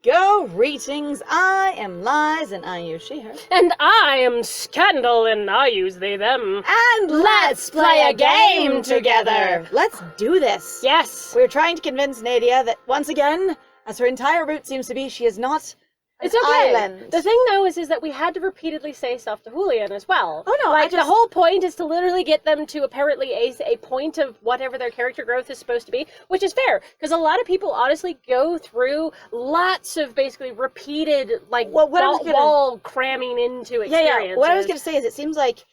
Greetings, I am Lies and I use she, her. And I am Scandal and I use they, them. And let's play a game together! Let's do this! Yes! We're trying to convince Nadia that, once again, as her entire route seems to be, she is not an It's okay. island. The thing, though, is that we had to repeatedly say stuff to Julian as well. Oh, no, Like, the whole point is to literally get them to apparently a point of whatever their character growth is supposed to be, which is fair, because a lot of people honestly go through lots of basically repeated, like, wall cramming into experiences. Yeah. What I was going to say is it seems like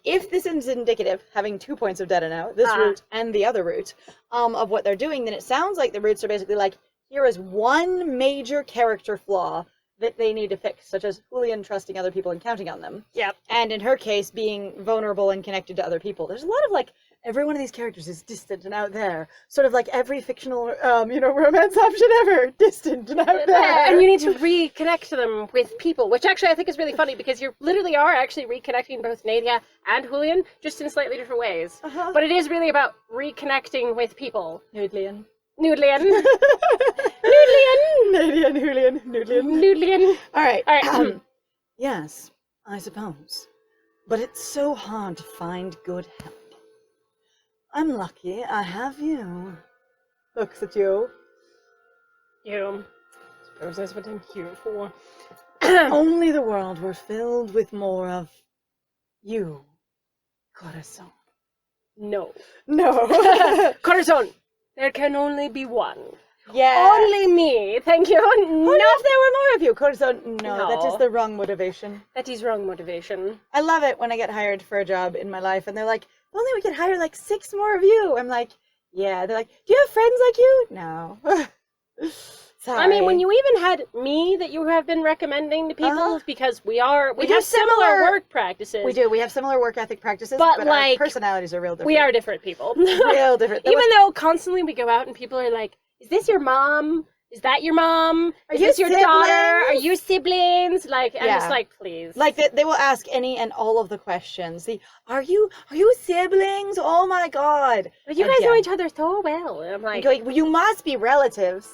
if this is indicative, having 2 points of data now, this route and the other route, of what they're doing, then it sounds like the routes are basically like, here is one major character flaw that they need to fix, such as Julian trusting other people and counting on them. Yep. And in her case, being vulnerable and connected to other people. There's a lot of, like, every one of these characters is distant and out there. Sort of like every fictional, romance option ever. Distant and out there. And you need to reconnect them with people, which actually I think is really funny, because you literally are actually reconnecting both Nadia and Julian, just in slightly different ways. But it is really about reconnecting with people. Noodlian. Noodlian. Nadia and Julian. Noodlian. All right. Yes, I suppose. But it's so hard to find good help. I'm lucky I have you. Looks at you. You. Suppose that's what I'm here for. Only the world were filled with more of you, Corazon. No. Corazon. There can only be one. Yeah. Only me. Thank you. What if there were more of you? Corazon. No, that is No. the wrong motivation. That is wrong motivation. I love it when I get hired for a job in my life and they're like, if only we could hire like 6 more of you. I'm like, yeah. They're like, do you have friends like you? No. Sorry. I mean, when you even had me that you have been recommending to people, because we have similar work practices. We do. We have similar work ethic practices, But, but like, our personalities are real different. We are different people. real different. Even though constantly we go out and people are like, is this your mom? Is that your mom? Is you this your daughter? siblings? Are you siblings? Like, I'm Yeah. just like, please. Like they will ask any and all of the questions. Are you siblings? Oh my god! But you And guys know yeah. each other so well. And I'm like, Well, you must be relatives.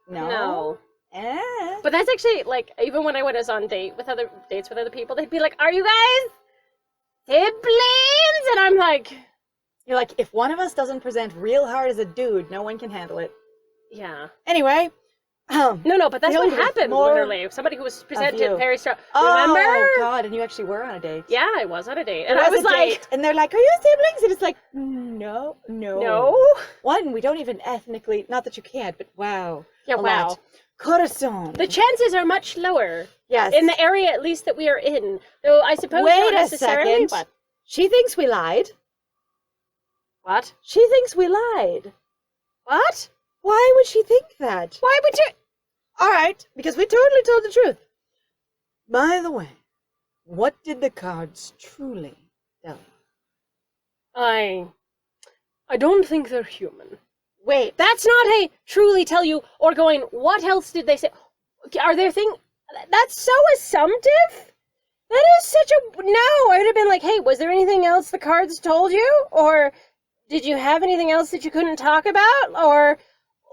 No. no. Eh. But that's actually, like, even when I was on dates with other people, they'd be like, are you guys siblings? And I'm like, You're like, if one of us doesn't present real hard as a dude, no one can handle it. yeah. Anyway. No, but that's The what only happened, more literally. Somebody who was presented you. very strong. Oh Remember? god, and you actually were on a date. Yeah, I was on a date. And It I was a like, date, and they're like, are you siblings? And it's like, no. no. One, we don't even ethnically, not that you can't, but wow. Yeah, a wow. lot. Corazon. The chances are much lower. Yes. In the area, at least, that we are in. Though I suppose Wait not a necessarily. second. She thinks we lied. What? She thinks we lied. What? Why would she think that? Why would you? All right, because we totally told the truth. By the way, what did the cards truly tell you? I don't think they're human. Wait, That's not a truly tell you or going, what else did they say? Are there things... That's so assumptive? That is such a... No, I would have been like, hey, was there anything else the cards told you? Or did you have anything else that you couldn't talk about? Or,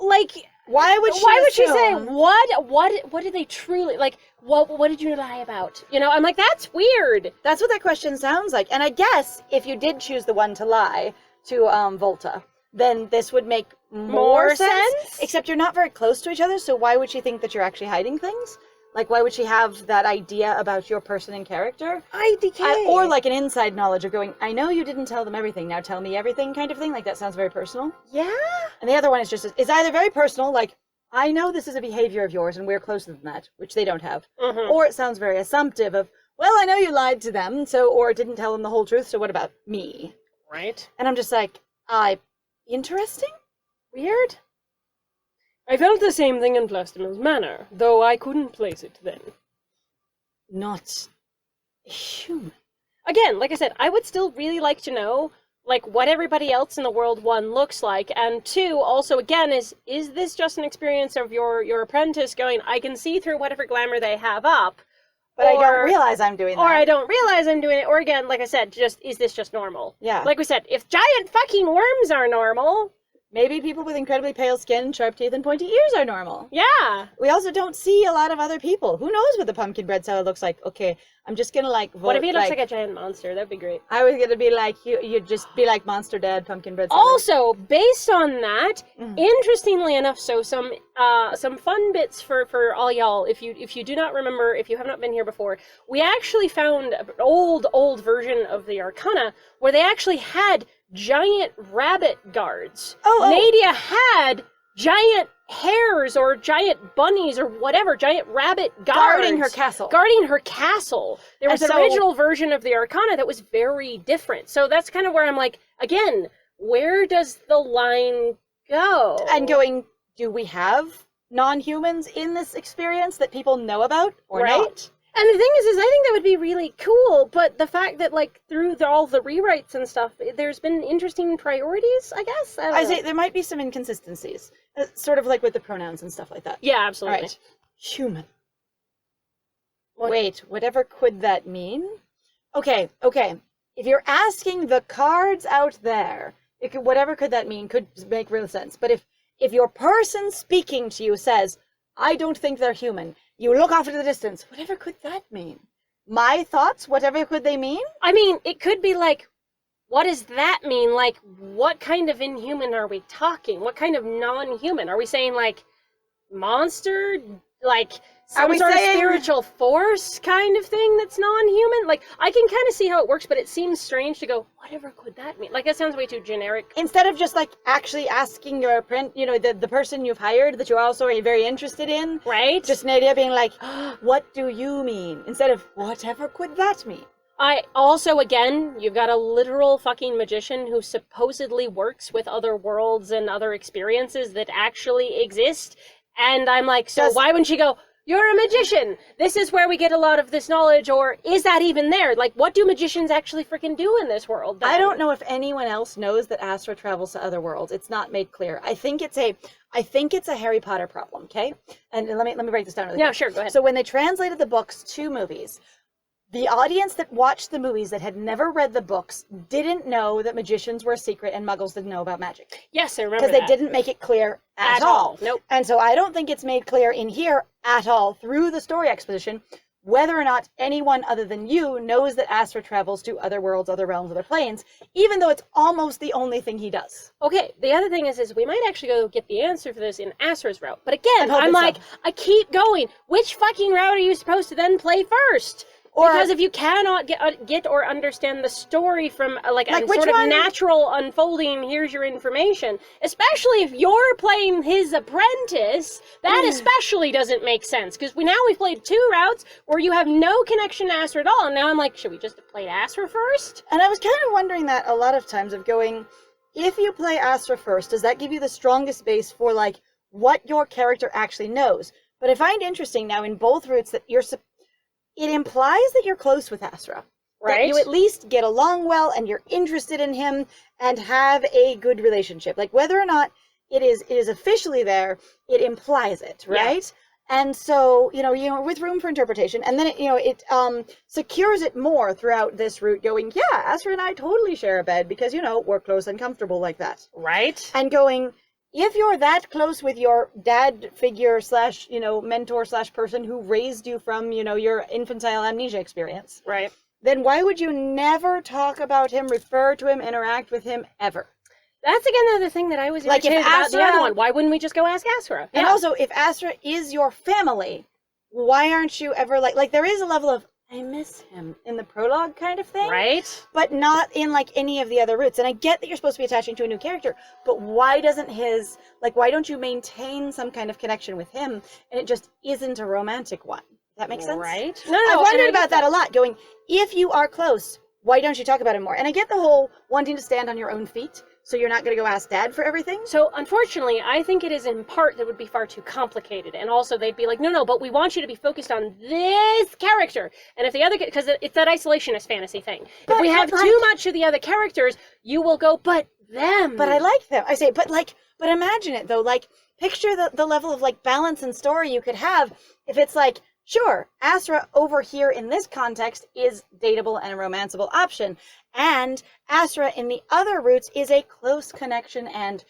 like... why would she say, assume? what did they truly... Like, what did you lie about? You know, I'm like, that's weird. That's what that question sounds like. And I guess if you did choose the one to lie to Volta, then this would make more sense. Except you're not very close to each other, so why would she think that you're actually hiding things? Like, why would she have that idea about your person and character? IDK. Or like an inside knowledge of going, I know you didn't tell them everything, now tell me everything kind of thing. Like, that sounds very personal. Yeah? And the other one is just, it's either very personal, like, I know this is a behavior of yours and we're closer than that, which they don't have. Mm-hmm. Or it sounds very assumptive of, well, I know you lied to them, so, or didn't tell them the whole truth, so what about me? Right? And I'm just like, interesting? Weird? I felt the same thing in Plastimel's manner, though I couldn't place it then. Not human. Again, like I said, I would still really like to know, like, what everybody else in the world, one, looks like, and two, also, again, is this just an experience of your apprentice going, I can see through whatever glamour they have up, But I don't realize I'm doing that. or I don't realize I'm doing it, or again, like I said, is this just normal? Yeah. Like we said, if giant fucking worms are normal, maybe people with incredibly pale skin, sharp teeth, and pointy ears are normal. Yeah. We also don't see a lot of other people. Who knows what the pumpkin bread salad looks like? Okay, I'm just gonna like vote. What if he looks like a giant monster? That'd be great. I was gonna be like, you'd just be like Monster Dad pumpkin bread salad. Also, based on that, interestingly enough, so some fun bits for all y'all. If you do not remember, if you have not been here before, we actually found an old version of the Arcana where they actually had giant rabbit guards. Nadia had giant hares or giant bunnies or whatever, giant rabbit guards. Guarding her castle. There was an original version of the Arcana that was very different. So that's kind of where I'm like, again, where does the line go? And going, do we have non-humans in this experience that people know about or not? And the thing is I think that would be really cool, but the fact that, like, through all the rewrites and stuff, there's been interesting priorities, I guess? I say there might be some inconsistencies, sort of like with the pronouns and stuff like that. Yeah, absolutely. All right. Human. Wait, whatever could that mean? Okay. If you're asking the cards out there, whatever could that mean could make real sense. But if your person speaking to you says, I don't think they're human, you look off into the distance. Whatever could that mean? My thoughts? Whatever could they mean? I mean, it could be like, what does that mean? Like, what kind of inhuman are we talking? What kind of non-human? Are we saying, like, monster? Like, some sort of spiritual force kind of thing that's non-human? Like, I can kind of see how it works, but it seems strange to go, whatever could that mean? Like, that sounds way too generic. Instead of just, like, actually asking your the person you've hired that you're also very interested in. Right. Just Nadia being like, what do you mean? Instead of, whatever could that mean? I also, again, you've got a literal fucking magician who supposedly works with other worlds and other experiences that actually exist. And I'm like, so why wouldn't she go, you're a magician, this is where we get a lot of this knowledge, or is that even there? Like, what do magicians actually freaking do in this world? I don't know if anyone else knows that Astra travels to other worlds. It's not made clear. I think it's a Harry Potter problem, okay? And let me break this down really quick. Yeah, sure, go ahead. So when they translated the books to movies, the audience that watched the movies that had never read the books didn't know that magicians were a secret and muggles didn't know about magic. Yes, I remember that. Because they didn't make it clear at all. Nope. And so I don't think it's made clear in here at all through the story exposition whether or not anyone other than you knows that Astra travels to other worlds, other realms, other planes, even though it's almost the only thing he does. Okay, the other thing is we might actually go get the answer for this in Astra's route. But again, I'm like, I keep going. Which fucking route are you supposed to then play first? Because if you cannot get or understand the story from like a sort of natural unfolding, here's your information, especially if you're playing his apprentice, that especially doesn't make sense. Because we've played two routes where you have no connection to Astra at all, and now I'm like, should we just play Astra first? And I was kind of wondering that a lot of times of going, if you play Astra first, does that give you the strongest base for like what your character actually knows? But I find interesting now in both routes that it implies that you're close with Astra. Right. That you at least get along well and you're interested in him and have a good relationship. Like whether or not it is officially there, it implies it, right? Yeah. And so, with room for interpretation, and then it secures it more throughout this route going, yeah, Astra and I totally share a bed because, we're close and comfortable like that. Right. And going, if you're that close with your dad figure / mentor / person who raised you from, your infantile amnesia experience. Right. Then why would you never talk about him, refer to him, interact with him ever? That's again another thing that I was irritated about the other one. Why wouldn't we just go ask Astra? And also, if Astra is your family, why aren't you ever like there is a level of, I miss him in the prologue kind of thing. Right. But not in like any of the other routes. And I get that you're supposed to be attaching to a new character, but why don't you maintain some kind of connection with him and it just isn't a romantic one? That makes sense? Right. No, I wondered about that a lot, going, if you are close, why don't you talk about it more? And I get the whole wanting to stand on your own feet, so you're not going to go ask Dad for everything? So, unfortunately, I think it is in part that would be far too complicated. And also, they'd be like, no, but we want you to be focused on this character. And if the other, because it's that isolationist fantasy thing. If we have too much of the other characters, you will go, but them. But I like them. I say, but imagine it, though. Like, picture the level of, like, balance and story you could have if it's like, Sure, Asra over here in this context is dateable and a romanceable option, and Asra in the other roots is a close connection and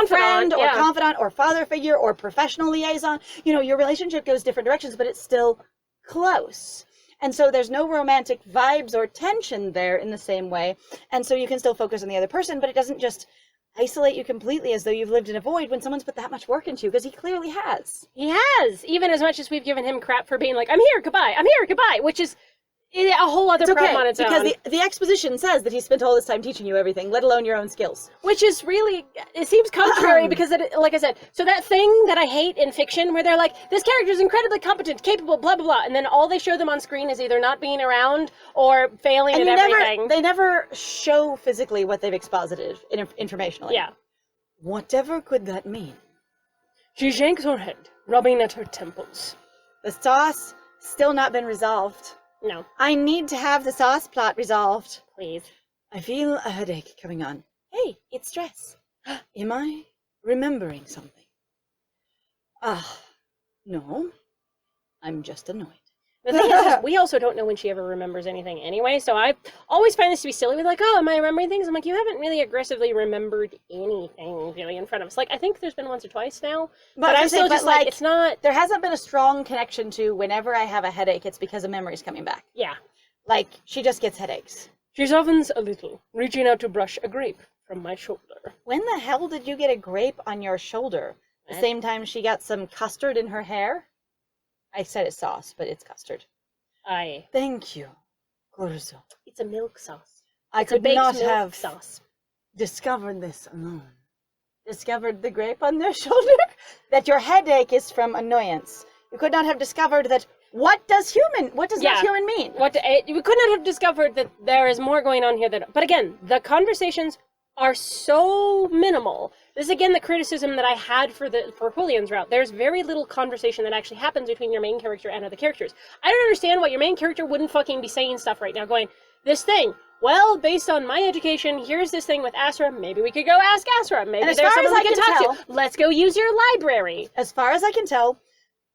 friend or confidant or father figure or professional liaison. Your relationship goes different directions, but it's still close. And so there's no romantic vibes or tension there in the same way. And so you can still focus on the other person, but it doesn't just isolate you completely as though you've lived in a void when someone's put that much work into you, because he clearly has. He has, even as much as we've given him crap for being like, I'm here, goodbye, which is a whole other problem on its own. Because the exposition says that he spent all this time teaching you everything, let alone your own skills. Which is really, it seems contrary because, like I said, so that thing that I hate in fiction where they're like, this character is incredibly competent, capable, blah, blah, blah, and then all they show them on screen is either not being around or failing at everything. They never show physically what they've exposited informationally. Yeah. Whatever could that mean? She shakes her head, rubbing at her temples. The sauce still not been resolved. No. I need to have the sauce plot resolved. Please. I feel a headache coming on. Hey, it's stress. Am I remembering something? No. I'm just annoyed. The thing is, we also don't know when she ever remembers anything anyway, so I always find this to be silly. We're like, oh, am I remembering things? I'm like, you haven't really aggressively remembered anything really in front of us. Like, I think there's been once or twice now, but I'm still just like, it's not... There hasn't been a strong connection to whenever I have a headache, it's because of memories coming back. Yeah. Like, she just gets headaches. She softens a little, reaching out to brush a grape from my shoulder. When the hell did you get a grape on your shoulder? The same time she got some custard in her hair? I said it's sauce, but it's custard. Thank you, Corzo. It's a milk sauce. I could not have discovered this alone. Discovered the grape on their shoulder? That your headache is from annoyance. You could not have discovered that. What does not human mean? You could not have discovered that there is more going on here but again, the conversations are so minimal. This is again the criticism that I had for Julian's route. There's very little conversation that actually happens between your main character and other characters. I don't understand why your main character wouldn't fucking be saying stuff right now, going, this thing, well, based on my education, here's this thing with Asra, maybe we could go ask Asra, maybe there's someone we can talk to. Let's go use your library. As far as I can tell,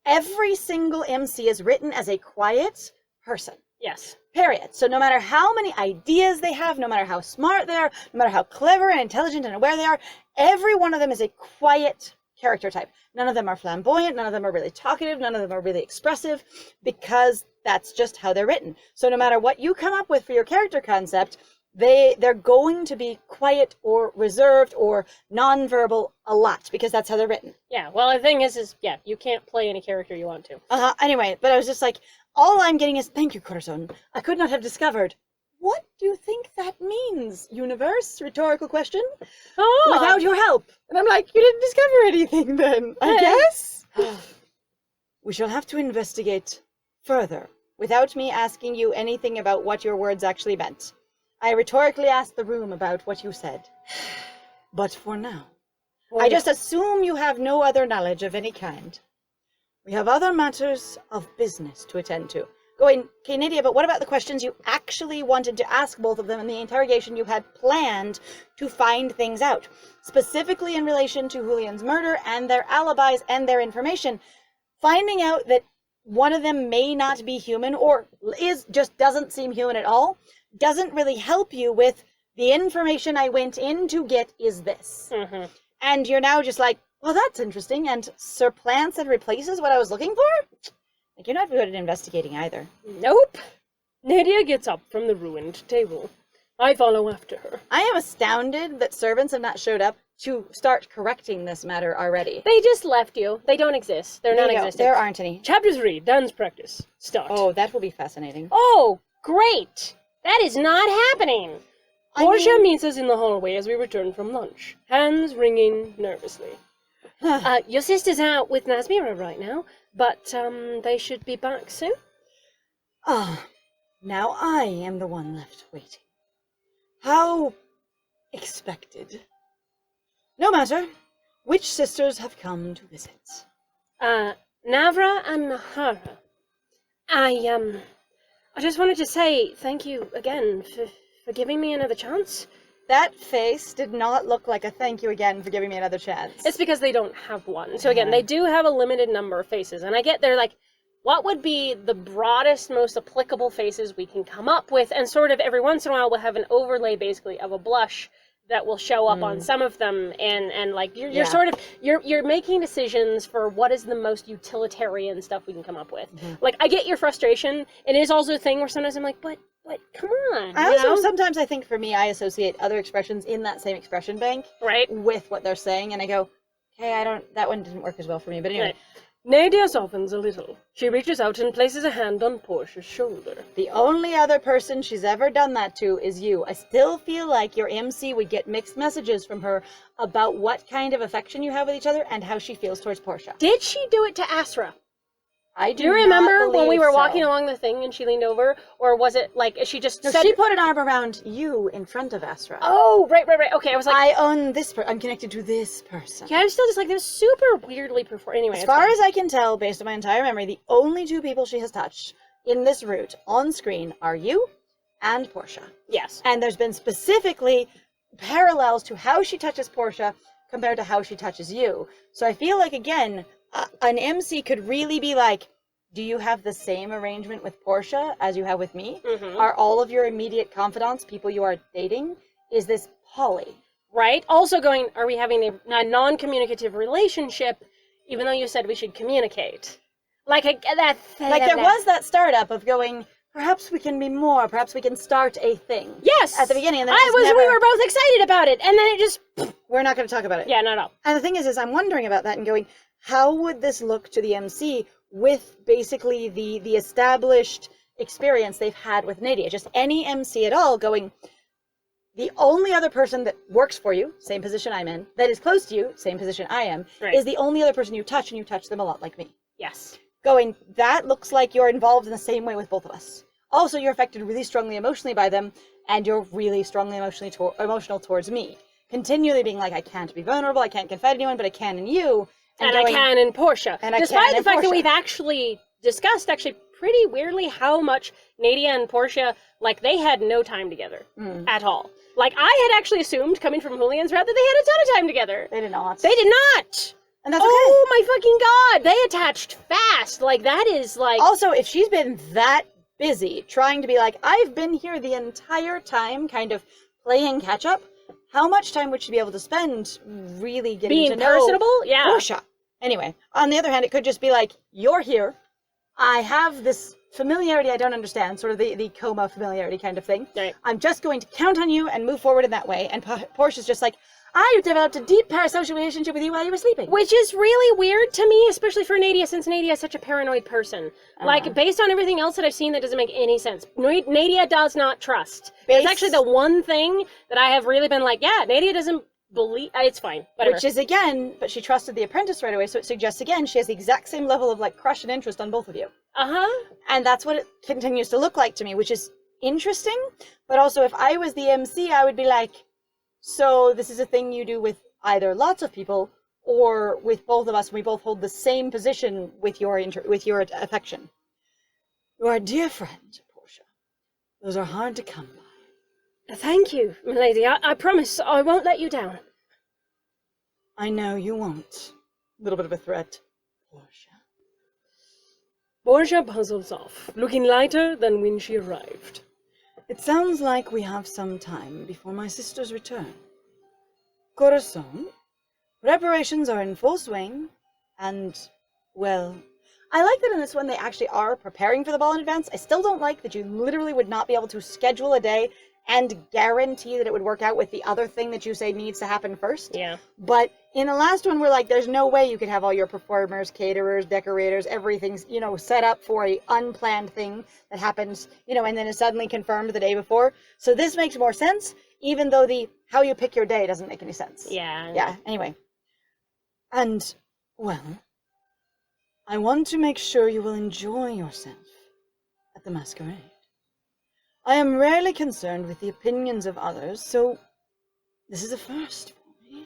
every single MC is written as a quiet person. Yes. Period. So no matter how many ideas they have, no matter how smart they are, no matter how clever and intelligent and aware they are, every one of them is a quiet character type. None of them are flamboyant, none of them are really talkative, none of them are really expressive, because that's just how they're written. So no matter what you come up with for your character concept, they're going to be quiet or reserved or nonverbal a lot, because that's how they're written. Yeah, well, the thing is you can't play any character you want to. Anyway, but I was just like, all I'm getting is, thank you, Corazon. I could not have discovered. What do you think that means, universe? Rhetorical question. Without your help. And I'm like, you didn't discover anything then, I guess? We shall have to investigate further, without me asking you anything about what your words actually meant. I rhetorically asked the room about what you said. But for now, I just assume you have no other knowledge of any kind. We have other matters of business to attend to. Going, okay, Nadia, but what about the questions you actually wanted to ask both of them in the interrogation you had planned to find things out? Specifically in relation to Julian's murder and their alibis and their information. Finding out that one of them may not be human or just doesn't seem human at all doesn't really help you with the information I went in to get is this. Mm-hmm. And you're now just like, well, that's interesting, and supplants and replaces what I was looking for? Like, you're not good at investigating either. Nope. Nadia gets up from the ruined table. I follow after her. I am astounded that servants have not showed up to start correcting this matter already. They just left you. They don't exist. They're non-existent. There aren't any. Chapter 3, dance practice. Start. Oh, that will be fascinating. Oh, great. That is not happening. Portia meets us in the hallway as we return from lunch, hands wringing nervously. Your sister's out with Nazmira right now, but they should be back soon. Now I am the one left waiting. How expected. No matter. Which sisters have come to visit? Navra and Nahara. I just wanted to say thank you again for giving me another chance. That face did not look like a thank you again for giving me another chance. It's because they don't have one. So again, they do have a limited number of faces. And I get they're like, what would be the broadest, most applicable faces we can come up with, and sort of every once in a while we'll have an overlay basically of a blush that will show up on some of them, and like you're sort of you're making decisions for what is the most utilitarian stuff we can come up with. Like, I get your frustration. It is also a thing where sometimes I'm like, but come on. I also sometimes I think for me I associate other expressions in that same expression bank with what they're saying, and I go, okay, that one didn't work as well for me. But anyway. Right. Nadia softens a little. She reaches out and places a hand on Portia's shoulder. The only other person she's ever done that to is you. I still feel like your MC would get mixed messages from her about what kind of affection you have with each other and how she feels towards Portia. Did she do it to Asra? I do you remember when we were so. walking along the thing and she leaned over? Or was it like, she just No, said... she put an arm around you in front of Asra. Oh, right. Okay, I was like... I own this I'm connected to this person. Yeah, I'm still just like, this super weirdly performed. Anyway, as far as I can tell, based on my entire memory, the only two people she has touched in this route on screen are you and Portia. Yes. And there's been specifically parallels to how she touches Portia compared to how she touches you. So I feel like, again, an MC could really be like, do you have the same arrangement with Portia as you have with me? Are all of your immediate confidants people you are dating? Is this poly? Right? Also going, are we having a non-communicative relationship, even though you said we should communicate? Like, there was that startup of going, perhaps we can be more, perhaps we can start a thing. Yes! At the beginning. And then we were both excited about it, and then it just... We're not going to talk about it. Yeah, no. And the thing is I'm wondering about that and going, how would this look to the MC with basically the established experience they've had with Nadia? Just any MC at all going, the only other person that works for you, same position I'm in, that is close to you, same position I am, is the only other person you touch, and you touch them a lot like me. Yes. Going, that looks like you're involved in the same way with both of us. Also, you're affected really strongly emotionally by them, and you're really strongly emotional towards me. Continually being like, I can't be vulnerable, I can't confide in anyone, but I can in you. And I can in Portia. Despite the fact that we've actually discussed, pretty weirdly, how much Nadia and Portia, like, they had no time together at all. Like, I had actually assumed, coming from Julian's route, that they had a ton of time together. They did not. They did not! And that's okay. Oh my fucking god! They attached fast! Like, that is, like... Also, if she's been that busy trying to be like, I've been here the entire time, kind of playing catch-up, how much time would she be able to spend really getting to know personable? Yeah. Portia? Anyway, on the other hand, it could just be like, you're here, I have this familiarity I don't understand, sort of the coma familiarity kind of thing. Right. I'm just going to count on you and move forward in that way. And Portia's just like, I developed a deep parasocial relationship with you while you were sleeping. Which is really weird to me, especially for Nadia, since Nadia is such a paranoid person. Like, based on everything else that I've seen, that doesn't make any sense. Nadia does not trust. It's actually the one thing that I have really been like, yeah, Nadia doesn't believe... It's fine. Whatever. Which is, again, but she trusted the apprentice right away, so it suggests, again, she has the exact same level of, like, crush and interest on both of you. And that's what it continues to look like to me, which is interesting. But also, if I was the MC, I would be like, so this is a thing you do with either lots of people or with both of us, and we both hold the same position with your affection. You are a dear friend, Portia. Those are hard to come by. Thank you, milady. I promise I won't let you down. I know you won't. A little bit of a threat, Portia. Portia puzzles off, looking lighter than when she arrived. It sounds like we have some time before my sister's return. Corazon, preparations are in full swing, and, well, I like that in this one they actually are preparing for the ball in advance. I still don't like that you literally would not be able to schedule a day and guarantee that it would work out with the other thing that you say needs to happen first. Yeah. But in the last one, we're like, there's no way you could have all your performers, caterers, decorators, everything's, set up for a unplanned thing that happens, and then is suddenly confirmed the day before. So this makes more sense, even though the how you pick your day doesn't make any sense. Yeah. Yeah, anyway. And, well, I want to make sure you will enjoy yourself at the Masquerade. I am rarely concerned with the opinions of others, so this is a first for me.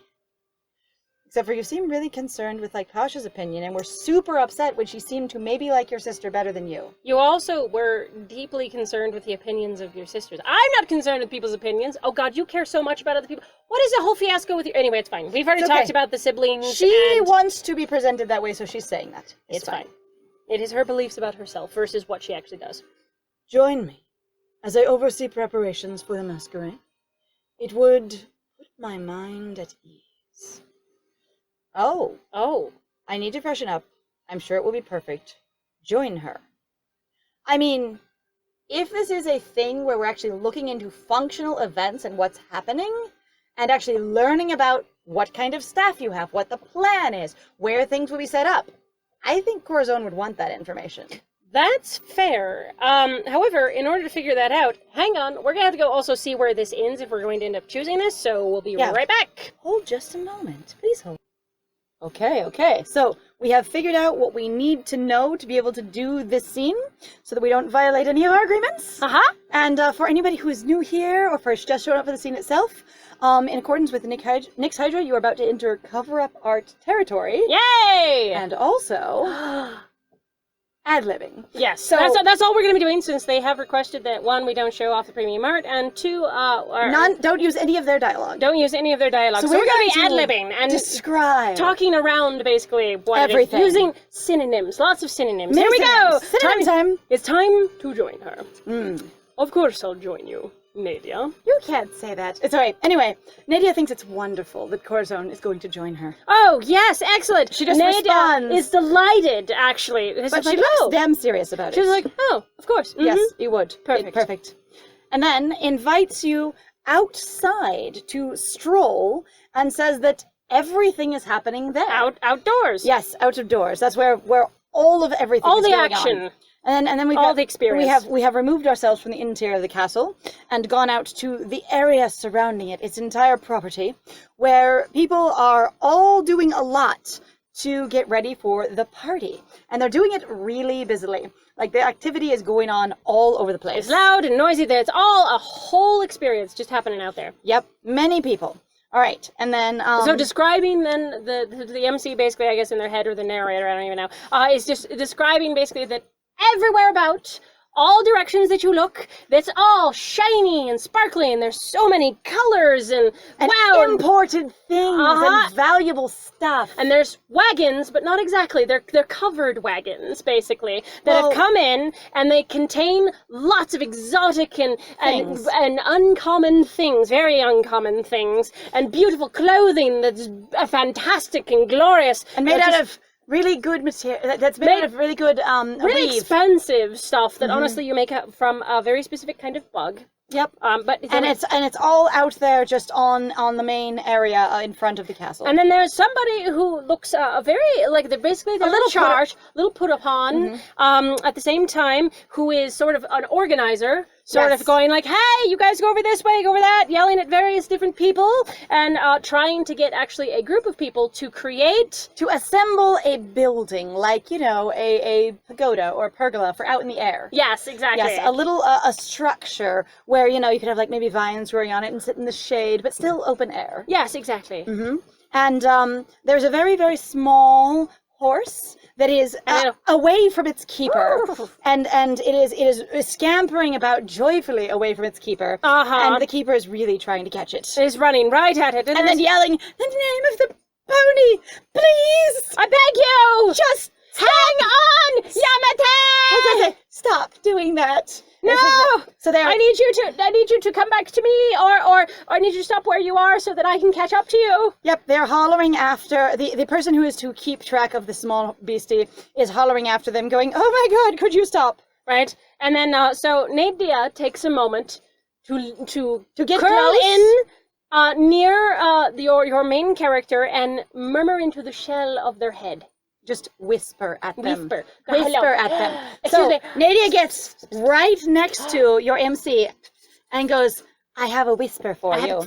Except for you seem really concerned with, Pasha's opinion, and were super upset when she seemed to maybe like your sister better than you. You also were deeply concerned with the opinions of your sisters. I'm not concerned with people's opinions. Oh god, you care so much about other people. What is the whole fiasco with you? Anyway, it's fine. We've already talked about the siblings. She wants to be presented that way, so she's saying that. It's fine. It is her beliefs about herself versus what she actually does. Join me as I oversee preparations for the masquerade. It would put my mind at ease. Oh, I need to freshen up. I'm sure it will be perfect. Join her. I mean, if this is a thing where we're actually looking into functional events and what's happening, and actually learning about what kind of staff you have, what the plan is, where things will be set up, I think Corazon would want that information. That's fair. However, in order to figure that out, hang on, we're gonna have to go also see where this ends if we're going to end up choosing this, so we'll be right back. Hold just a moment. Please hold. Okay. So we have figured out what we need to know to be able to do this scene so that we don't violate any of our agreements. And for anybody who is new here or for just showing up for the scene itself, in accordance with Nix Hydra, you are about to enter cover-up art territory. Yay! And also ad-libbing. Yes, So- that's all we're going to be doing since they have requested that, one, we don't show off the premium art, and two, Don't use any of their dialogue. don't use any of their dialogue. So we're we're going to be going to ad-libbing and Describe. talking around, basically, what Everything. it is. Using synonyms, lots of synonyms. Here we go! Synonym time. It's time to join her. Of course I'll join you, Nadia. You can't say that. It's alright. Anyway, Nadia thinks it's wonderful that Corazon is going to join her. Oh, yes, excellent! She just Nadia responds. is delighted, actually. It's But just she like, looks oh. damn serious about it. She's like, oh, of course. yes, you would. Perfect. Perfect. And then invites you outside to stroll and says that everything is happening there. Outdoors. Yes, out of doors. That's where all of everything All is the going action. on. And then we've All got, the experience. We have removed ourselves from the interior of the castle and gone out to the area surrounding it, its entire property, where people are all doing a lot to get ready for the party. And they're doing it really busily. Like, the activity is going on all over the place. It's loud and noisy. It's all a whole experience just happening out there. Yep, many people. All right, and then So describing then the MC basically, I guess, in their head, or the narrator, I don't even know, is just describing basically that everywhere about, all directions that you look, that's all shiny and sparkly, and there's so many colors and wow, imported things and valuable stuff. and there's wagons, but not exactly. They're covered wagons, basically, that have come in, and they contain lots of exotic and uncommon things, very uncommon things, and beautiful clothing that's fantastic and glorious. And made out of really good material. That's made out of really good really weave. expensive stuff that honestly you make up from a very specific kind of bug. Yep. But it's all out there, just on the main area in front of the castle. and then there's somebody who looks very like they're basically they're little in charge, little put upon. At the same time, who is sort of an organizer, sort of going like, "Hey, you guys go over this way, go over that," yelling at various different people, and trying to get actually a group of people to create. to assemble a building, like, you know, a pagoda or pergola for out in the air. Yes, exactly. Yes, a little a structure where, you know, you could have like maybe vines growing on it and sit in the shade, but still open air. Yes, exactly. And there's a very, very small horse that is away from its keeper, and it is scampering about joyfully away from its keeper, and the keeper is really trying to catch it. Is running right at it, And then yelling, "The name of the pony, please! I beg you, Just hang on, Yamate! stop doing that." No! So there. I need you to come back to me, or I need you to stop where you are so that I can catch up to you. Yep, they're hollering after the person who is to keep track of the small beastie is hollering after them, going, "Oh my God, could you stop?" Right, and then so Nadia takes a moment to get curl close. in near your main character and murmur into the shell of their head. Just whisper at them. Whisper. Whisper Hello. at them. Excuse So me. Nadia gets right next to your MC and goes, "I have a whisper for you."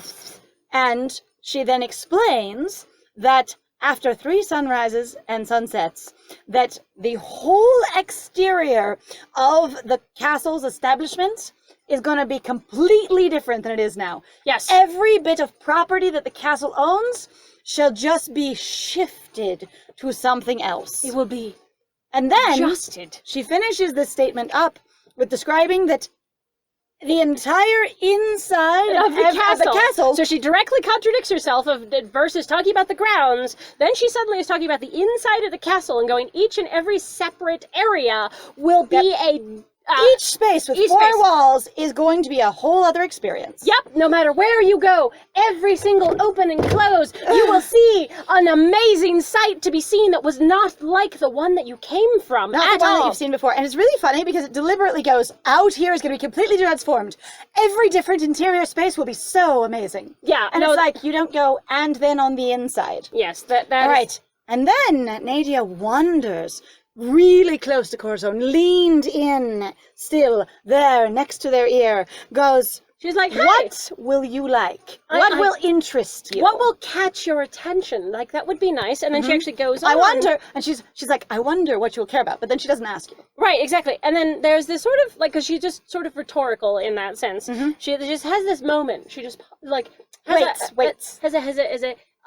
And she then explains that after 3 sunrises and sunsets, that the whole exterior of the castle's establishment is going to be completely different than it is now. Yes. Every bit of property that the castle owns shall just be shifted to something else. It will be And then adjusted. she finishes this statement up with describing that the entire inside of the castle. So she directly contradicts herself versus talking about the grounds. Then she suddenly is talking about the inside of the castle and going, each and every separate area will be each space with each four space. walls is going to be a whole other experience. Yep, no matter where you go, every single open and close, you will see an amazing sight to be seen that was not like the one that you came from Not at the one all. that you've seen before. And it's really funny because it deliberately goes, out here is going to be completely transformed. Every different interior space will be so amazing. Yeah, And no, it's like, you don't go, and then on the inside. yes, that All is- right. And then Nadia wanders really close to Corazon, leaned in, still there next to their ear, goes, She's like, hey, what will you like? What will interest you? what will catch your attention? Like, that would be nice. And then she actually goes on. I wonder, and she's like, I wonder what you'll care about, but then she doesn't ask you. Right, exactly. And then there's this sort of, like, because she's just sort of rhetorical in that sense. She just has this moment. She just, like, has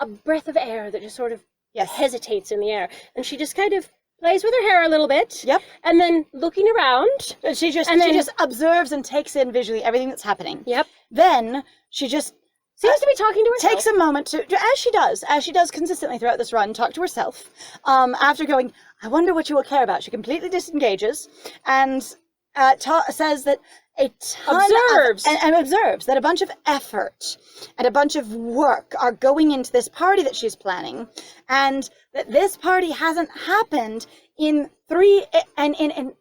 a breath of air that just sort of hesitates in the air. And she just kind of plays with her hair a little bit. Yep. And then looking around. And she just observes and takes in visually everything that's happening. Yep. Then she just Seems to be talking to herself. takes a moment to as she does consistently throughout this run, talk to herself. After going, I wonder what you will care about. She completely disengages and says that a ton observes that a bunch of effort and a bunch of work are going into this party that she's planning, and that this party hasn't happened in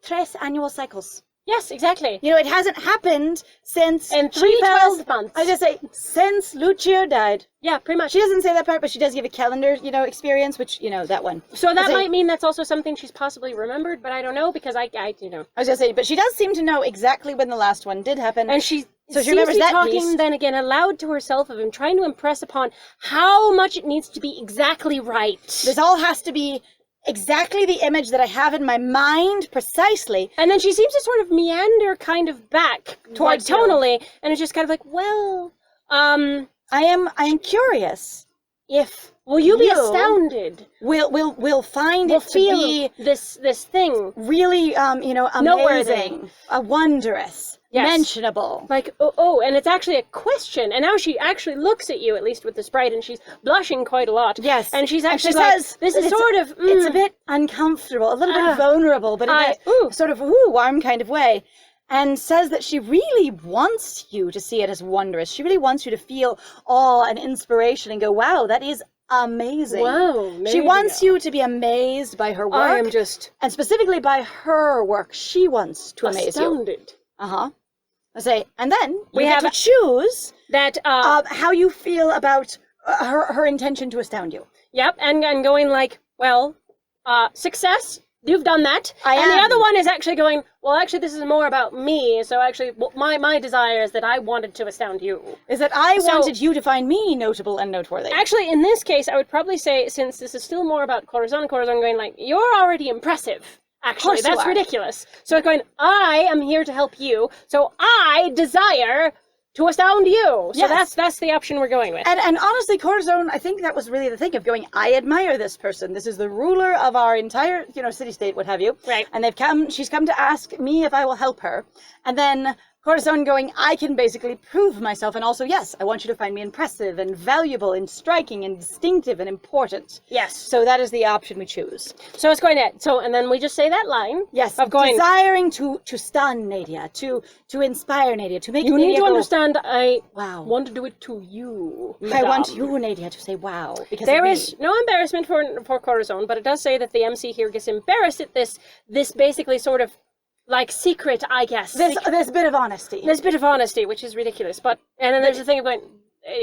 tres annual cycles. Yes, exactly. You know, it hasn't happened since In she 3 tells- 12 months. I just say since Lucio died. Yeah, pretty much. She doesn't say that part, but she does give a calendar, experience, which, that one. So that I say- might mean that's also something she's possibly remembered, but I don't know because I I was gonna say, but she does seem to know exactly when the last one did happen. And she So she seems remembers to be that talking piece. then again aloud to herself of him, trying to impress upon how much it needs to be exactly right. This all has to be exactly the image that I have in my mind, precisely. And then she seems to sort of meander kind of back Towards you. tonally, and it's just kind of like, well, I am curious if will you be astounded? We'll find Will it to feel be this thing. really, Noteworthy. amazing, wondrous, Yes. mentionable. Like, oh, and it's actually a question. And now she actually looks at you, at least with the sprite, and she's blushing quite a lot. Yes. And she's And actually she like, says this is it's- sort of, It's a bit uncomfortable, a little bit vulnerable, but in a sort of warm kind of way. And says that she really wants you to see it as wondrous. She really wants you to feel awe and inspiration and go, wow, that is amazing. wow. She wants you to be amazed by her work. I am just and specifically by her work. She wants to amaze you. astounded. Uh-huh. I say, and then We you get have- to choose That, how you feel about her intention to astound you. yep, and going like, well, success, you've done that. I and the am. other one is actually going, well, actually, this is more about me, so actually, my desire is that I wanted to astound you. Is that I So- wanted you to find me notable and noteworthy. Actually, in this case, I would probably say, since this is still more about Corazon going like, you're already impressive. Actually, course you that's are. ridiculous. So it's going, I am here to help you, so I desire to astound you. So Yes. that's the option we're going with. And honestly, Corazon, I think that was really the thing of going, I admire this person. This is the ruler of our entire, city-state, what have you. Right. And she's come to ask me if I will help her. And then Corazon going, I can basically prove myself, and also, yes, I want you to find me impressive and valuable and striking and distinctive and important. Yes. So that is the option we choose. So it's going to, and then we just say that line. Yes, Of going, desiring to stun Nadia, to inspire Nadia, to make you Nadia need to go, understand, I wow. want to do it to you. I want madame. you, Nadia, to say wow. Because There of is me. no embarrassment for Corazon, but it does say that the MC here gets embarrassed at this basically sort of like secret, I guess. This bit of honesty. This bit of honesty, which is ridiculous. But and then there's the thing of going.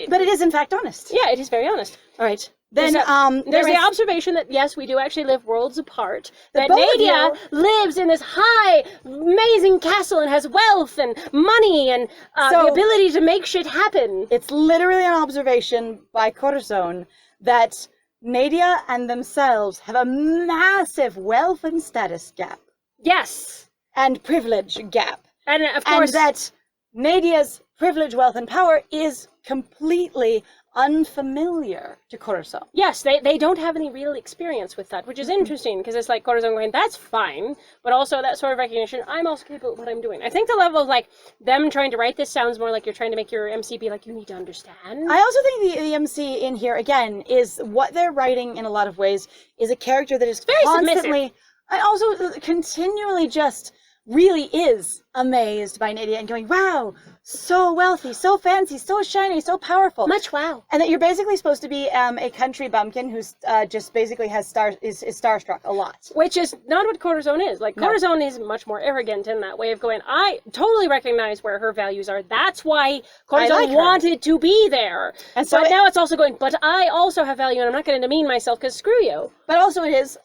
But it is in fact honest. Yeah, it is very honest. All right. Then There's there the is- observation that yes, we do actually live worlds apart. That both of Nadia lives in this high, amazing castle and has wealth and money and So- the ability to make shit happen. It's literally an observation by Corazon that Nadia and themselves have a massive wealth and status gap Yes, and privilege gap. and of And course that Nadia's privilege, wealth, and power is completely unfamiliar to Corazon. Yes, they don't have any real experience with that, which is interesting, because it's like Corazon going, that's fine, but also that sort of recognition, I'm also capable of what I'm doing. I think the level of, like, them trying to write this sounds more like you're trying to make your MC be like, you need to understand. I also think the MC in here, again, is what they're writing in a lot of ways is a character that is very constantly, and also continually just really is amazed by Nadia and going, wow, so wealthy, so fancy, so shiny, so powerful. Much wow. And that you're basically supposed to be a country bumpkin who's just basically is starstruck a lot. Which is not what Corazon is. Like, Corazon is much more arrogant in that way of going, I totally recognize where her values are. That's why Corazon wanted to be there. And so now it's also going, but I also have value and I'm not going to demean myself because screw you. But also it is,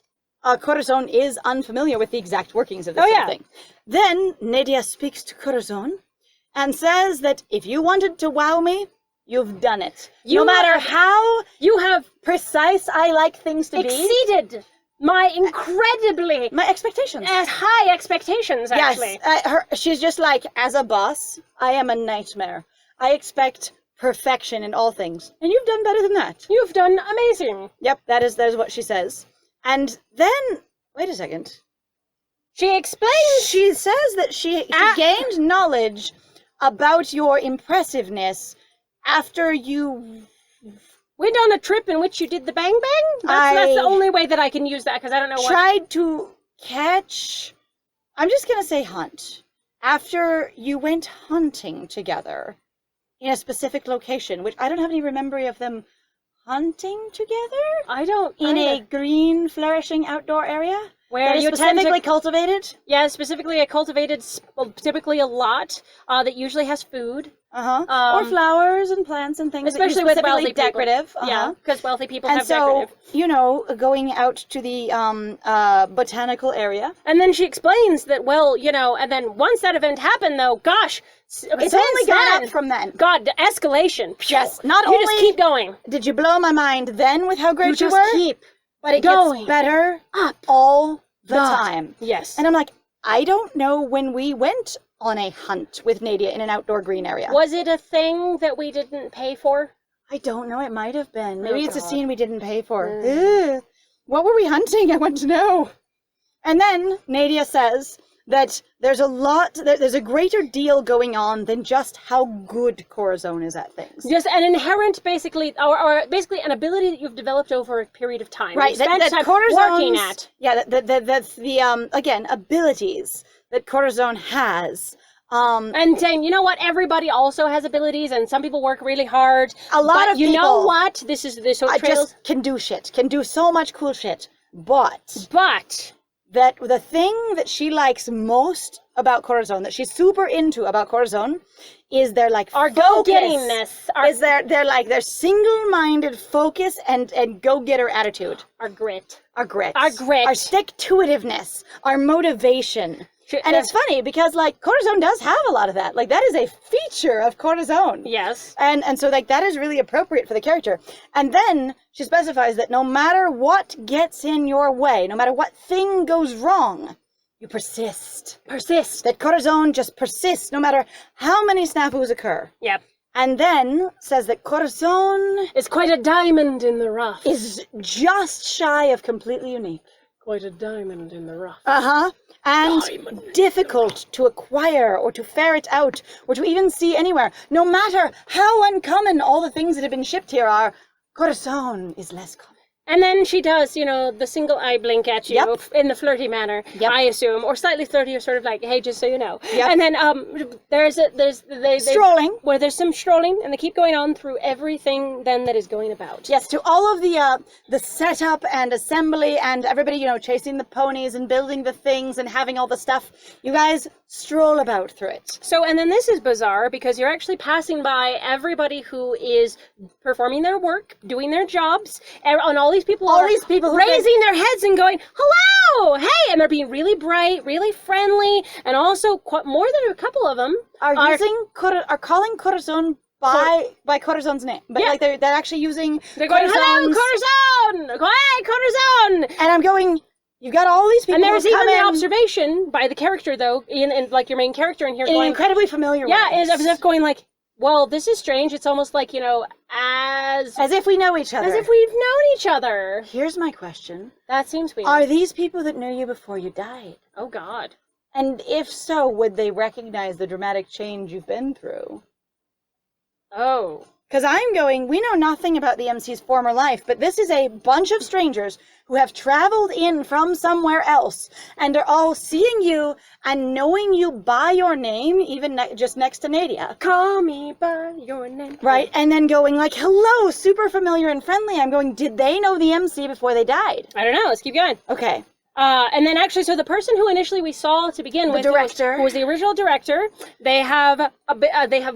Corazon is unfamiliar with the exact workings of this sort of thing. Then Nadia speaks to Corazon and says that if you wanted to wow me, you've done it. No matter how you have precise I like things to exceeded my incredibly my expectations. High expectations, actually. Yes, she's just like, as a boss, I am a nightmare. I expect perfection in all things, and you've done better than that. You've done amazing. Yep, that is what she says. And then, wait a second. She explains. She says that she gained knowledge about your impressiveness after you went on a trip in which you did the bang bang? That's the only way that I can use that, because I don't know what... Tried to catch... I'm just going to say hunt. After you went hunting together in a specific location, which I don't have any memory of them hunting together? I don't In a green, flourishing outdoor area? Where that is you specifically cultivated? Yeah, specifically cultivated, typically a lot, that usually has food. Or flowers and plants and things. Especially with wealthy decorative. People. Yeah, because wealthy people and have decorative. You know, going out to the botanical area. And then she explains that, well, you know, and then once that event happened, though, gosh, it's only gone up from then. God, the escalation. Yes, you just keep going. Did you blow my mind then with how great you were? Just keep but it going. Gets better up all the time. Yes. And I'm like, I don't know when we went on a hunt with Nadia in an outdoor green area. Was it a thing that we didn't pay for? I don't know. It might have been. Maybe it's a scene we didn't pay for. What were we hunting? I want to know. And then Nadia says that there's a greater deal going on than just how good Corazon is at things. Just an inherent, basically, or basically an ability that you've developed over a period of time. Right, that Corazon's working at. Yeah, that's the, again, abilities that Corazon has. And saying, you know what, everybody also has abilities, and some people work really hard. A lot of people. You know what? This just can do shit. Can do so much cool shit. But that the thing that she likes most about Corazon, that she's super into about Corazon, is their like our go-gettingness. Is their single-minded focus and go-getter attitude. Our grit. Our stick-to-itiveness. Our motivation. And it's funny because, like, Corazon does have a lot of that. Like, that is a feature of Corazon. Yes. And so, like, that is really appropriate for the character. And then she specifies that no matter what gets in your way, no matter what thing goes wrong, you persist. That Corazon just persists no matter how many snafus occur. Yep. And then says that Corazon is quite a diamond in the rough. Is just shy of completely unique. Quite a diamond in the rough. And difficult to acquire or to ferret out or to even see anywhere. No matter how uncommon all the things that have been shipped here are, Corazon is less common. And then she does, you know, the single eye blink at you in the flirty manner, I assume, or slightly flirty, or sort of like, hey, just so you know. And then there's strolling, where there's some strolling, and they keep going on through everything then that is going about. Yes, to all of the setup and assembly and everybody, you know, chasing the ponies and building the things and having all the stuff. You guys stroll about through it. So, and then this is bizarre because you're actually passing by everybody who is performing their work, doing their jobs, and on all these people raising their heads and going, hello, hey, and they're being really bright, really friendly, and also more than a couple of them are calling Corazon by Corazon's name, but like they're actually using. They're going, hello, Corazon, hey, Corazon, and I'm going. You've got all these people. And there's even the observation by the character, though, in like your main character in here, going incredibly familiar. Yeah, as if going like, well, this is strange. It's almost like, as if we know each other. as if we've known each other. Here's my question. That seems weird. Are these people that knew you before you died? Oh, God. And if so, would they recognize the dramatic change you've been through? Oh. Because I'm going, we know nothing about the MC's former life, but this is a bunch of strangers who have traveled in from somewhere else and are all seeing you and knowing you by your name, even just next to Nadia. Call me by your name. Right, and then going like, hello, super familiar and friendly. I'm going, did they know the MC before they died? I don't know. Let's keep going. Okay. And then actually, so the person who initially we saw to begin with, director, who was the original director, they have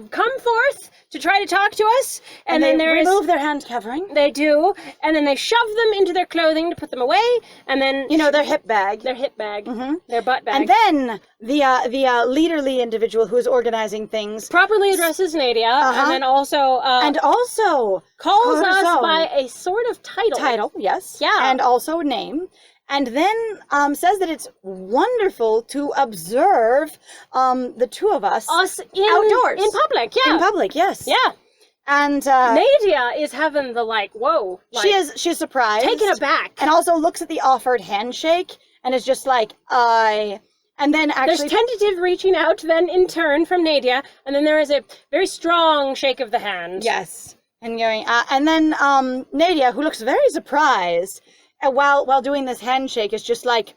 come forth to try to talk to us, and then they remove their hand covering. They do, and then they shove them into their clothing to put them away, and then their hip bag, their butt bag, and then the leaderly individual who is organizing things properly addresses Nadia, and then also calls us by a sort of title. Yes, yeah, and also name. And then says that it's wonderful to observe the two of us outdoors. In public, yeah. In public, yes. Yeah. And Nadia is having the whoa. She's surprised. Taken aback. And also looks at the offered handshake and is just like, and then actually... There's tentative reaching out then in turn from Nadia, and then there is a very strong shake of the hand. Yes. And going, and then Nadia, who looks very surprised, while doing this handshake, is just like,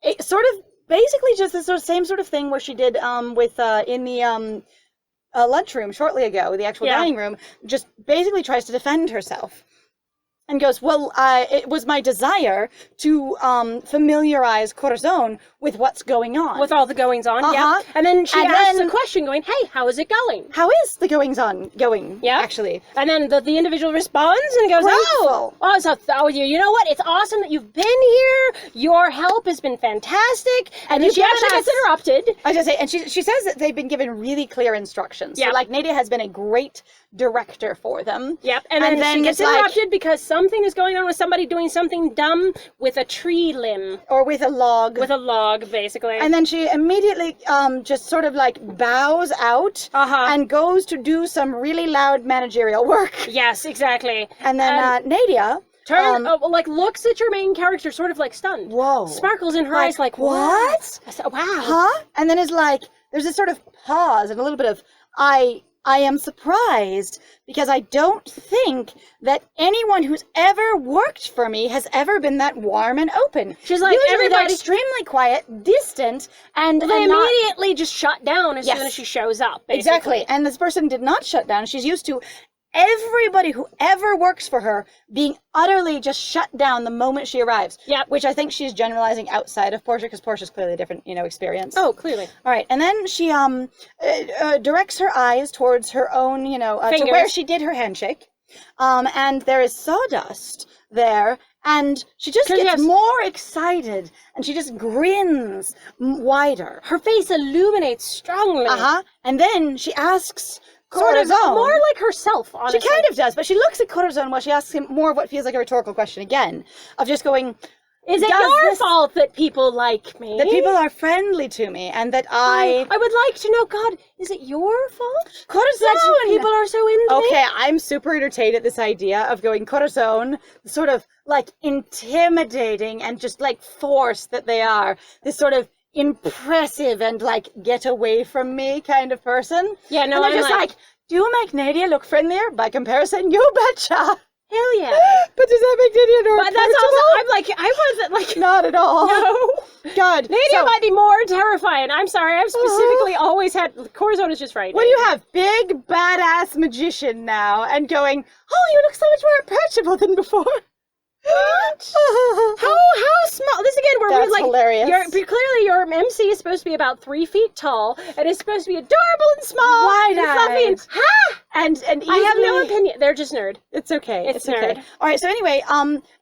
it sort of basically just the same sort of thing where she did with in the lunchroom shortly ago, the actual dining room, just basically tries to defend herself. And goes, well, it was my desire to familiarize Corazon with what's going on. With all the goings on, yeah. And then she asks a question going, hey, how is it going? How is the goings on going, actually? And then the individual responds and goes, you know what? It's awesome that you've been here. Your help has been fantastic. And then she actually gets interrupted. I was going to say, and she says that they've been given really clear instructions. Yeah. So, like, Nadia has been a great director for them. Yep. And then she gets interrupted because something is going on with somebody doing something dumb with a tree limb. Or with a log. With a log, basically. And then she immediately just sort of like bows out and goes to do some really loud managerial work. Yes, exactly. And then Nadia... looks at your main character sort of like stunned. Whoa. Sparkles in her eyes like, what? I said, wow. Huh? And then is like, there's this sort of pause and a little bit of, I am surprised because I don't think that anyone who's ever worked for me has ever been that warm and open. She's like, usually they're extremely quiet, distant, and they immediately just shut down as soon as she shows up. Basically. Exactly. And this person did not shut down. She's used to everybody who ever works for her being utterly just shut down the moment she arrives. Yep. Which I think she's generalizing outside of Portia, because Portia's clearly a different, experience. Oh, clearly. All right. And then she directs her eyes towards her own, to where she did her handshake. And there is sawdust there. And she just gets more excited, and she just grins wider. Her face illuminates strongly. And then she asks Corazon. Sort of more like herself, honestly. She kind of does, but she looks at Corazon while she asks him more of what feels like a rhetorical question again, of just going, is it your fault that people like me? That people are friendly to me, and that I would like to know, God, is it your fault? Corazon! That people are so into me? Okay, I'm super entertained at this idea of going, Corazon, sort of, like, intimidating and just, like, force that they are. This sort of impressive and like get away from me kind of person. Yeah, no, and I'm just like, do you make Nadia look friendlier? By comparison, you betcha. Hell yeah. But does that make Nadia more But that's also, I'm like, I wasn't like... Not at all. No. God. Nadia might be more terrifying. I'm sorry, I've specifically always had... Corazon is just right. What do you have? Big, badass magician now, and going, oh, you look so much more approachable than before. What? How small? This again, where we're like, hilarious. Clearly your MC is supposed to be about 3 feet tall, and it's supposed to be adorable and small, wide-eyed, and fluffy, and easily... I have no opinion. They're just nerd. It's okay. It's nerd. Okay. All right. So anyway,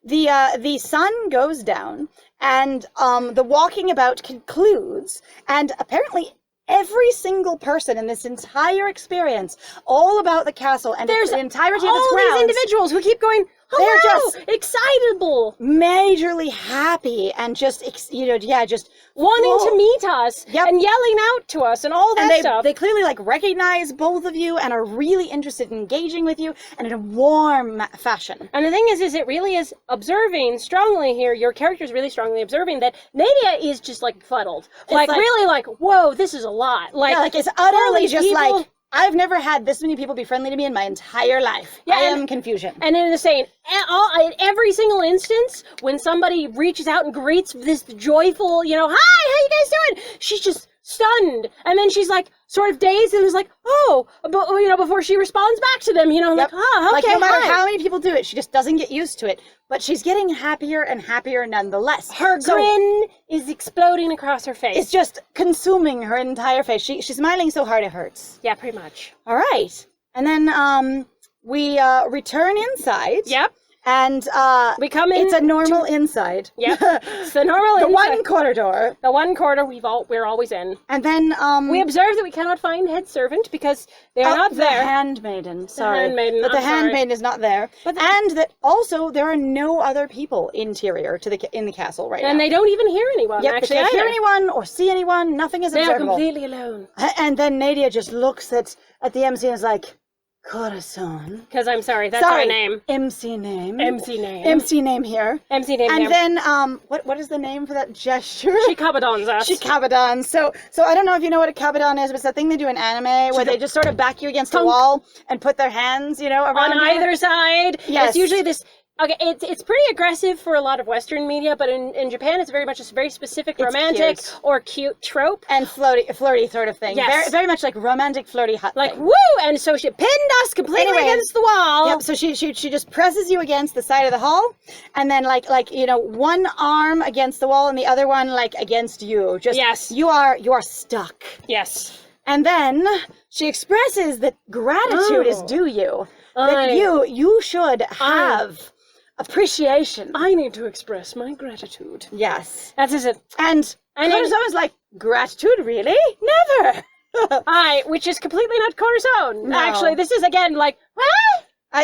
the sun goes down, and the walking about concludes, and apparently every single person in this entire experience, all about the castle and the entirety of its grounds, all these individuals who keep going, They're just excitable, majorly happy and just, just wanting to meet us Yep. and yelling out to us and all that and stuff. they clearly like recognize both of you and are really interested in engaging with you and in a warm fashion. And the thing is it really is observing strongly here. Your character is really strongly observing that Nadia is just like fuddled, like really like, whoa, this is a lot. Like It's utterly these just people- like, I've never had this many people be friendly to me in my entire life. Yeah, I am confusion. And in the same, in every single instance, when somebody reaches out and greets this joyful, hi, how you guys doing? She's just stunned. And then she's like, sort of dazed and is like, oh, but, before she responds back to them, like, oh, okay, Like, no matter hi. how many people do it, she just doesn't get used to it. But she's getting happier and happier nonetheless. Her grin is exploding across her face. It's just consuming her entire face. She's smiling so hard it hurts. Yeah, pretty much. All right. And then we return inside. Yep. And We come in. it's a normal inside. Yep. It's the normal The inside. one corridor. The one corridor we're always in. And then We observe that we cannot find head servant because they are not the there. handmaiden. Sorry. handmaiden, But the I'm sorry. handmaiden is not there. But and that also there are no other people interior to in the castle right now. And they don't even hear anyone, Yep, actually, they can't hear either. anyone or see anyone. Nothing is They are observable. completely alone. And then Nadia just looks at the MC and is like, Corazon. Because I'm sorry, that's our name. MC name. MC name. MC name here. MC name. And name. then, what is the name for that gesture? She kabadons us. She kabadon. So I don't know if you know what a kabadon is, but it's that thing they do in anime where they just sort of back you against a wall and put their hands, around on you. either side. Yes. It's usually this. Okay, it's pretty aggressive for a lot of Western media, but in Japan, it's very much a very specific romantic cute. or cute trope. And flirty sort of thing. Yes. Very, very much like romantic flirty hot Like, thing. woo! And so she pinned us completely Anyway. against the wall. Yep, so she just presses you against the side of the hall, and then like one arm against the wall and the other one like against you. Just Yes. you are stuck. Yes. And then she expresses that gratitude is due you. That I- you should have appreciation. I need to express my gratitude. Yes. That's it. And And then- Corazon was like, gratitude, really? Never. Which is completely not Corazon. No. Actually, this is again like,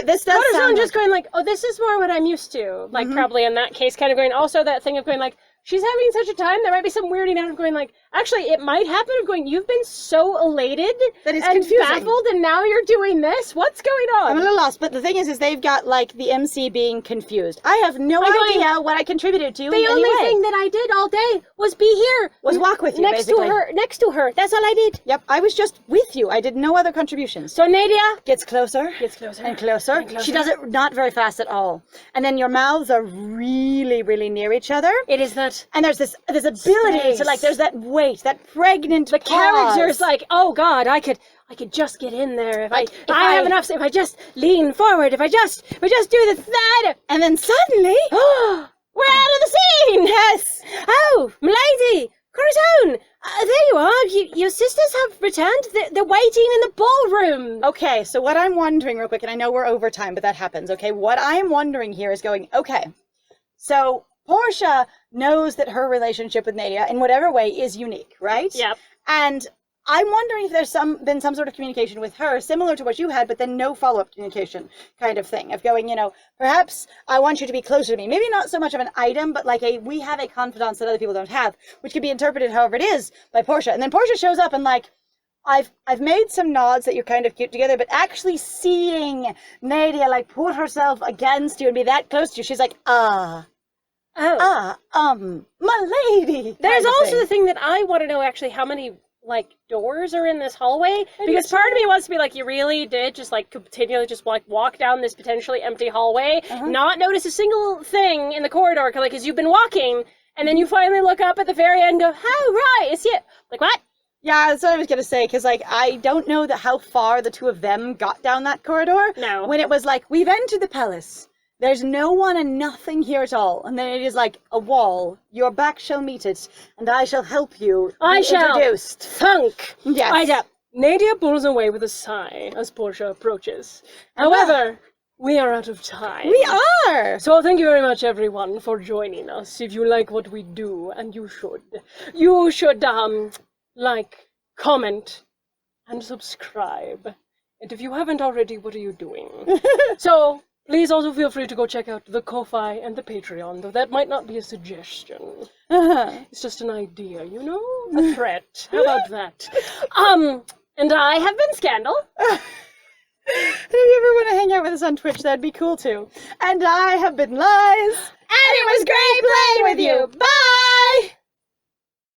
This does Corazon sound just going like, oh, this is more what I'm used to. Like, probably in that case, kind of going, also that thing of going like, she's having such a time, there might be some weirding out of going like, actually, it might happen of going, you've been so elated That it's and confusing. baffled, and now you're doing this? What's going on? I'm a little lost, but the thing is they've got like the MC being confused. I have no I'm going, idea what I contributed to. the in only any way. thing that I did all day was be here. Was walk with you, next basically. Next to her. That's all I did. Yep, I was just with you. I did no other contributions. So Nadia Gets closer. gets closer. And closer. And closer. She does it not very fast at all. And then your mouths are really, really near each other. It is that And there's this ability Space. to like, there's that weight, that pregnant the pause. character's like, oh God, I could just get in there if Like, I have enough. If I just lean forward, if I just do that. And then suddenly, We're out of the scene. yes, Oh, milady, Corazon, there you are. Your sisters have returned. They're waiting in the ballroom. okay, so what I'm wondering real quick, and I know we're over time, but that happens, okay? What I'm wondering here is going, okay, so Portia knows that her relationship with Nadia, in whatever way, is unique, right? Yep. And I'm wondering if there's been some sort of communication with her, similar to what you had, but then no follow-up communication kind of thing, of going, perhaps I want you to be closer to me. Maybe not so much of an item, but like we have a confidence that other people don't have, which could be interpreted however it is by Portia. And then Portia shows up and like, I've made some nods that you're kind of cute together, but actually seeing Nadia like put herself against you and be that close to you, she's like, my lady. There's kind of also thing. the thing that I want to know actually how many like doors are in this hallway, because part of me wants to be like, you really did just like continually just like walk down this potentially empty hallway, not notice a single thing in the corridor, because you've been walking, and then you finally look up at the very end and go, oh right, it's you. Like, what? Yeah, that's what I was gonna say, because like I don't know how far the two of them got down that corridor. No. When it was like, we've entered the palace. There's no one and nothing here at all. And then it is like a wall. Your back shall meet it, and I shall help you I be shall introduced. thunk. Yes. Nadia pulls away with a sigh as Portia approaches. However, we are out of time. We are! So thank you very much, everyone, for joining us. If you like what we do, and you should like, comment, and subscribe. And if you haven't already, what are you doing? So Please also feel free to go check out the Ko-Fi and the Patreon, though that might not be a suggestion. It's just an idea, you know? A threat. How about that? And I have been Scandal. And if you ever want to hang out with us on Twitch, that'd be cool too. And I have been Lies. And it was great playing with you. Bye!